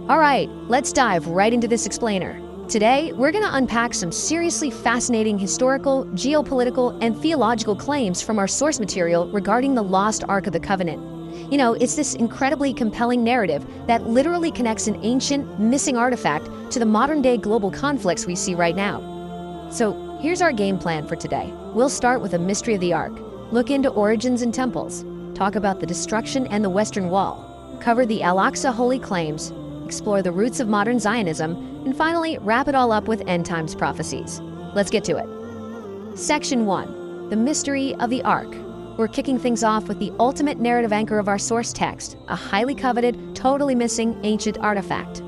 All right, let's dive right into this explainer. Today, we're going to unpack some seriously fascinating historical, geopolitical, and theological claims from our source material regarding the lost Ark of the Covenant. You know, it's this incredibly compelling narrative that literally connects an ancient, missing artifact to the modern-day global conflicts we see right now. So, here's our game plan for today. We'll start with a mystery of the Ark, look into origins and temples, talk about the destruction and the Western Wall, cover the Al-Aqsa holy claims, explore the roots of modern Zionism, and finally wrap it all up with end times prophecies. Let's get to it. Section 1. The Mystery of the Ark. We're kicking things off with the ultimate narrative anchor of our source text, a highly coveted, totally missing ancient artifact.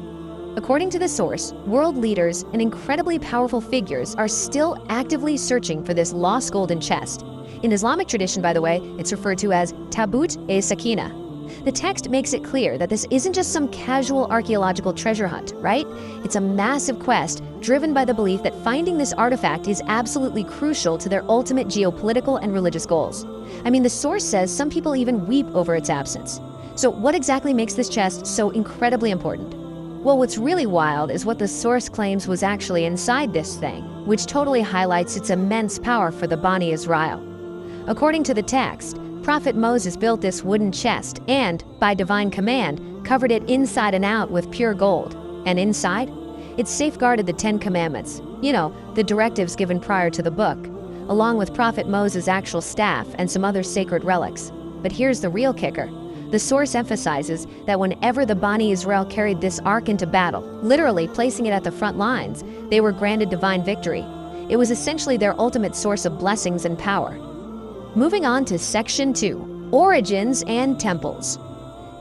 According to the source, world leaders and incredibly powerful figures are still actively searching for this lost golden chest. In Islamic tradition, by the way, it's referred to as Tabut-e-Sakina. The text makes it clear that this isn't just some casual archaeological treasure hunt, right? It's a massive quest driven by the belief that finding this artifact is absolutely crucial to their ultimate geopolitical and religious goals. I mean, the source says some people even weep over its absence. So what exactly makes this chest so incredibly important? Well, what's really wild is what the source claims was actually inside this thing, which totally highlights its immense power for the Bani Israel. According to the text, Prophet Moses built this wooden chest and, by divine command, covered it inside and out with pure gold. And inside, it safeguarded the 10 Commandments, you know, the directives given prior to the book, along with Prophet Moses' actual staff and some other sacred relics. But here's the real kicker. The source emphasizes that whenever the Bani Israel carried this ark into battle, literally placing it at the front lines, they were granted divine victory. It was essentially their ultimate source of blessings and power. Moving on to Section 2, Origins and Temples.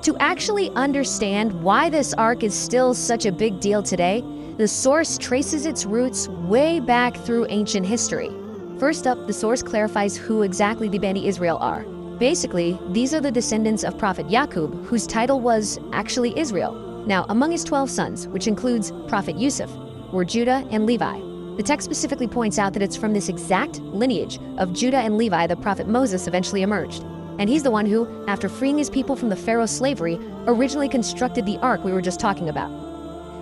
To actually understand why this ark is still such a big deal today, the source traces its roots way back through ancient history. First up, the source clarifies who exactly the Bani Israel are. Basically, these are the descendants of Prophet Yaqub, whose title was actually Israel. Now, among his 12 sons, which includes Prophet Yusuf, were Judah and Levi. The text specifically points out that it's from this exact lineage of Judah and Levi that Prophet Moses eventually emerged. And he's the one who, after freeing his people from the Pharaoh's slavery, originally constructed the ark we were just talking about.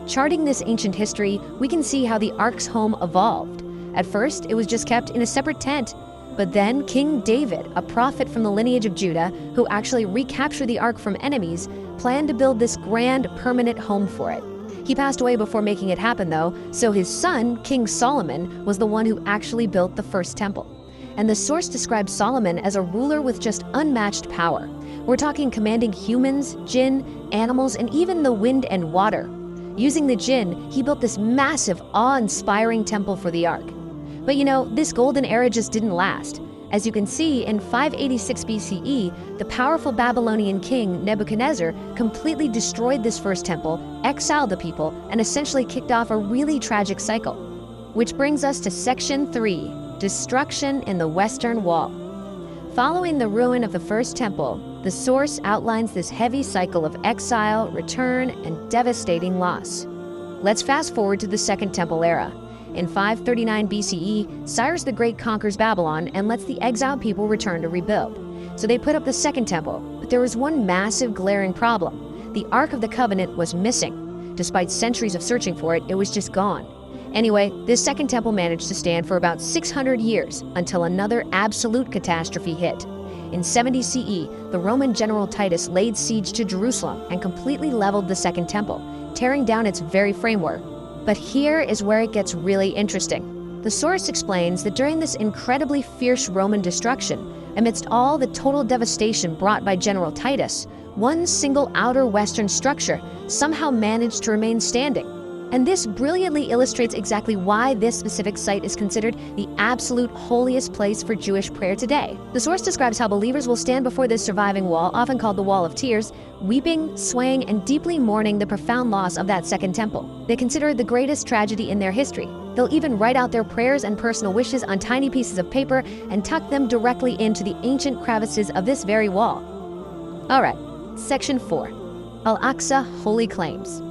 Charting this ancient history, we can see how the ark's home evolved. At first, it was just kept in a separate tent. But then King David, a prophet from the lineage of Judah, who actually recaptured the ark from enemies, planned to build this grand, permanent home for it. He passed away before making it happen, though, so his son, King Solomon, was the one who actually built the first temple. And the source describes Solomon as a ruler with just unmatched power. We're talking commanding humans, jinn, animals, and even the wind and water. Using the jinn, he built this massive, awe-inspiring temple for the ark. But you know, this golden era just didn't last. As you can see, in 586 BCE, the powerful Babylonian king Nebuchadnezzar completely destroyed this first temple, exiled the people, and essentially kicked off a really tragic cycle. Which brings us to Section 3, Destruction in the Western Wall. Following the ruin of the first temple, the source outlines this heavy cycle of exile, return, and devastating loss. Let's fast forward to the Second Temple era. In 539 BCE, Cyrus the Great conquers Babylon and lets the exiled people return to rebuild. So they put up the Second Temple, but there was one massive glaring problem. The Ark of the Covenant was missing. Despite centuries of searching for it, it was just gone. Anyway, this Second Temple managed to stand for about 600 years until another absolute catastrophe hit. In 70 CE, the Roman general Titus laid siege to Jerusalem and completely leveled the Second Temple, tearing down its very framework. But here is where it gets really interesting. The source explains that during this incredibly fierce Roman destruction, amidst all the total devastation brought by General Titus, one single outer western structure somehow managed to remain standing. And this brilliantly illustrates exactly why this specific site is considered the absolute holiest place for Jewish prayer today. The source describes how believers will stand before this surviving wall, often called the Wall of Tears, weeping, swaying, and deeply mourning the profound loss of that Second Temple. They consider it the greatest tragedy in their history. They'll even write out their prayers and personal wishes on tiny pieces of paper and tuck them directly into the ancient crevices of this very wall. All right, Section 4, Al-Aqsa Holy Claims.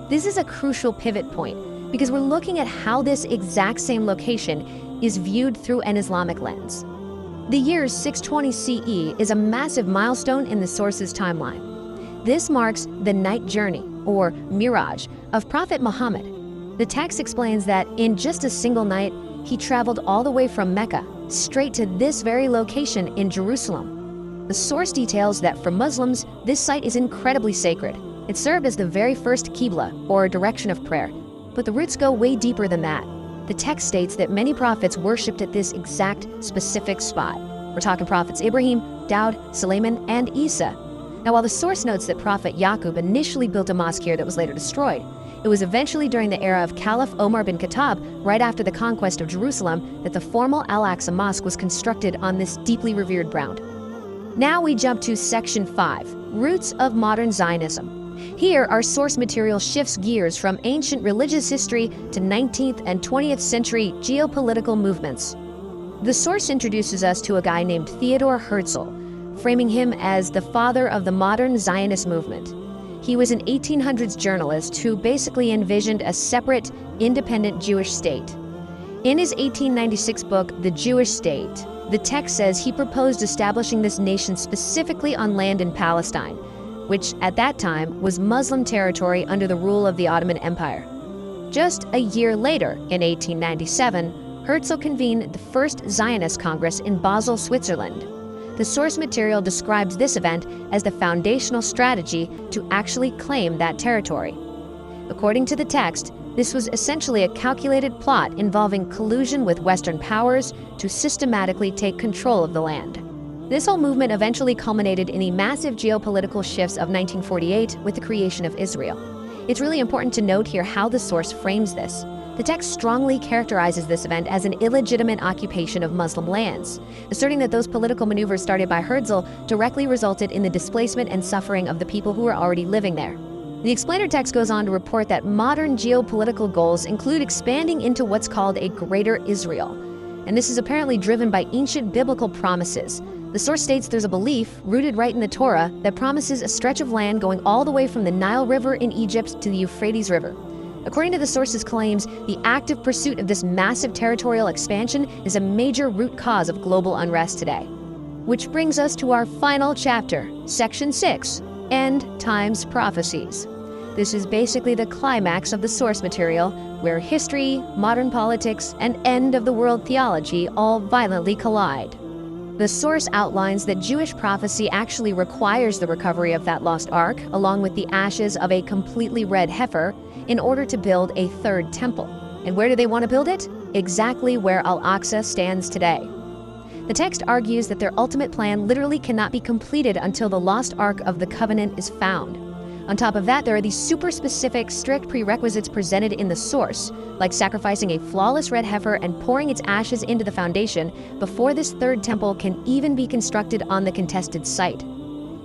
This is a crucial pivot point because we're looking at how this exact same location is viewed through an Islamic lens. The year 620 CE is a massive milestone in the source's timeline. This marks the night journey, or mirage, of Prophet Muhammad. The text explains that in just a single night, he traveled all the way from Mecca straight to this very location in Jerusalem. The source details that for Muslims, this site is incredibly sacred. It served as the very first Qibla, or direction of prayer. But the roots go way deeper than that. The text states that many prophets worshipped at this exact, specific spot. We're talking prophets Ibrahim, Daud, Suleiman, and Isa. Now, while the source notes that Prophet Yaqub initially built a mosque here that was later destroyed, it was eventually during the era of Caliph Omar bin Khattab, right after the conquest of Jerusalem, that the formal Al-Aqsa Mosque was constructed on this deeply revered ground. Now we jump to Section 5, Roots of Modern Zionism. Here, our source material shifts gears from ancient religious history to 19th and 20th century geopolitical movements. The source introduces us to a guy named Theodor Herzl, framing him as the father of the modern Zionist movement. He was an 1800s journalist who basically envisioned a separate, independent Jewish state. In his 1896 book, The Jewish State, the text says he proposed establishing this nation specifically on land in Palestine, which at that time was Muslim territory under the rule of the Ottoman Empire. Just a year later, in 1897, Herzl convened the first Zionist Congress in Basel, Switzerland. The source material describes this event as the foundational strategy to actually claim that territory. According to the text, this was essentially a calculated plot involving collusion with Western powers to systematically take control of the land. This whole movement eventually culminated in the massive geopolitical shifts of 1948 with the creation of Israel. It's really important to note here how the source frames this. The text strongly characterizes this event as an illegitimate occupation of Muslim lands, asserting that those political maneuvers started by Herzl directly resulted in the displacement and suffering of the people who were already living there. The explainer text goes on to report that modern geopolitical goals include expanding into what's called a Greater Israel, and this is apparently driven by ancient biblical promises. The source states there's a belief, rooted right in the Torah, that promises a stretch of land going all the way from the Nile River in Egypt to the Euphrates River. According to the source's claims, the active pursuit of this massive territorial expansion is a major root cause of global unrest today. Which brings us to our final chapter, Section 6, End Times Prophecies. This is basically the climax of the source material, where history, modern politics, and end-of-the-world theology all violently collide. The source outlines that Jewish prophecy actually requires the recovery of that lost ark, along with the ashes of a completely red heifer, in order to build a third temple. And where do they want to build it? Exactly where Al-Aqsa stands today. The text argues that their ultimate plan literally cannot be completed until the lost Ark of the Covenant is found. On top of that, there are these super specific, strict prerequisites presented in the source, like sacrificing a flawless red heifer and pouring its ashes into the foundation before this third temple can even be constructed on the contested site.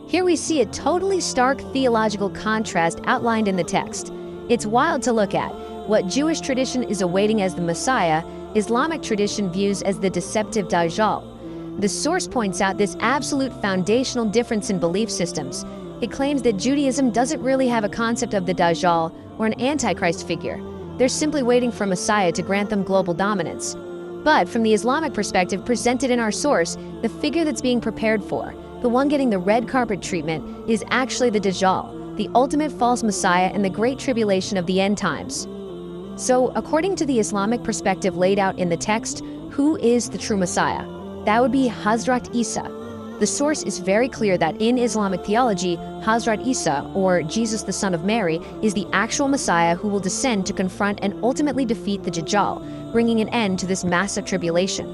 Here we see a totally stark theological contrast outlined in the text. It's wild to look at. What Jewish tradition is awaiting as the Messiah, Islamic tradition views as the deceptive Dajjal. The source points out this absolute foundational difference in belief systems. It claims that Judaism doesn't really have a concept of the Dajjal or an Antichrist figure. They're simply waiting for Messiah to grant them global dominance. But from the Islamic perspective presented in our source, the figure that's being prepared for, the one getting the red carpet treatment, is actually the Dajjal, the ultimate false Messiah and the great tribulation of the end times. So, according to the Islamic perspective laid out in the text, who is the true Messiah? That would be Hazrat Isa. The source is very clear that in Islamic theology, Hazrat Isa, or Jesus the Son of Mary, is the actual Messiah who will descend to confront and ultimately defeat the Dajjal, bringing an end to this massive tribulation.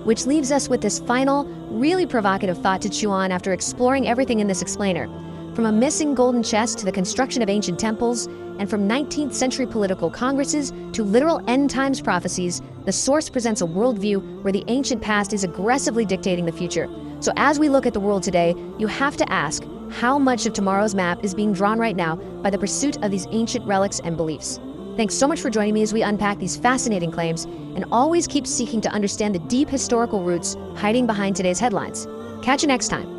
Which leaves us with this final, really provocative thought to chew on after exploring everything in this explainer. From a missing golden chest to the construction of ancient temples, and from 19th century political congresses to literal end times prophecies, the source presents a worldview where the ancient past is aggressively dictating the future. So as we look at the world today, you have to ask, how much of tomorrow's map is being drawn right now by the pursuit of these ancient relics and beliefs? Thanks so much for joining me as we unpack these fascinating claims, and always keep seeking to understand the deep historical roots hiding behind today's headlines. Catch you next time.